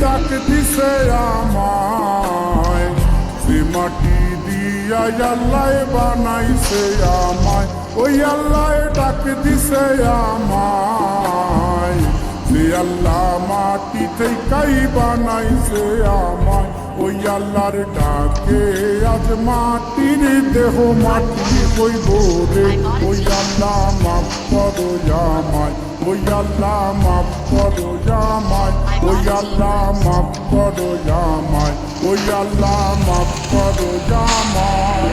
ডাক দিছে আমায়, যে মাটি দিয়া আল্লাহ বানাইছে আমায়, ওই আল্লাহ ডাক দিছে আমায়, যে আল্লাহ মাটি থেকেই বানাইছে আমায়, ওই আল্লাহর ডাকে আজ মাটির দেহ মাটি হইব রে, ওই আল্লাহ মাফ করো আমায়, ওই আল্লাহ মাফ করো আমায়, ওই আল্লাহ মাফ করো আমায়, ওই আল্লাহ মাফ করো আমায়।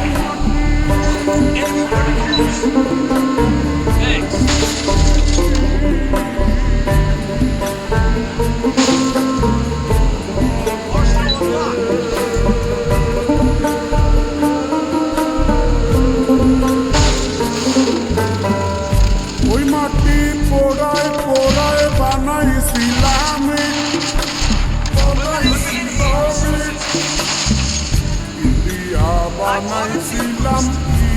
ওই মাটি পোড়ায় পোড়ায় বানাইছিলাম, ইন্ডিয়া বানাইছিলাম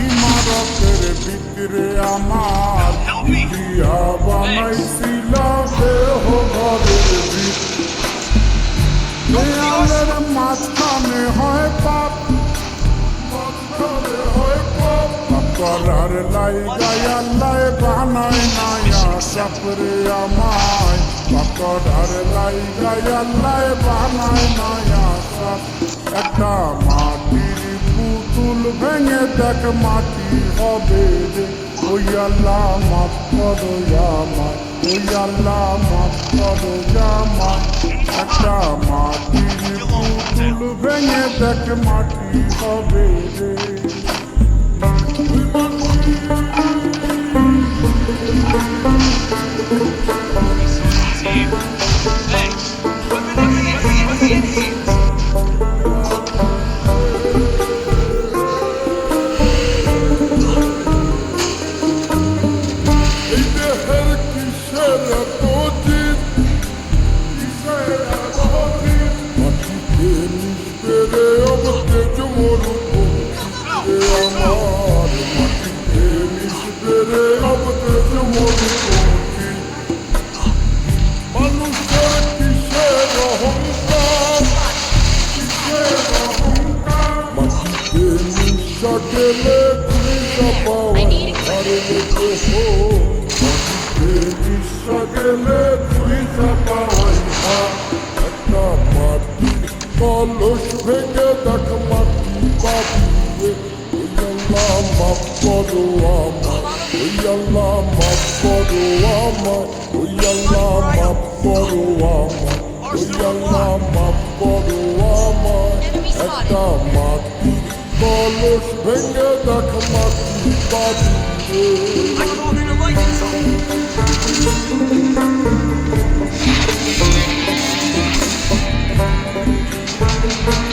ইমারতের ভিতরে আমার, ইন্ডিয়া বানাইছিলাম দেহ ঘরের ভিতরে, দেয়ালের মাঝখানে হয় পাপ, করার লাইগায় আল্লাহ বানায় নায়া সাপরে আমায়, করার লাইগায় আল্লাহ বানায় নায়া সাপ। একটা মাটির পুতুল ভেঙে দেখ মাটি হবে রে, ওই আল্লাহ মাফ করো আমায়, ওই আল্লাহ মাফ করো আমায়। একটা মাটির পুতুল ভেঙে দেখ মাটি হবে রে। কলস ভেঙে দেখ মাটি পাবি, ওই আল্লাহ মাফ করো আমায়, ওই আল্লাহ মাফ করো আমায়, ওই আল্লাহ মাফ করো আমায়, ওই আল্লাহ মাফ করো আমায়। একটা মাটি কলস ভেঙে দেখ মাটি পাবি।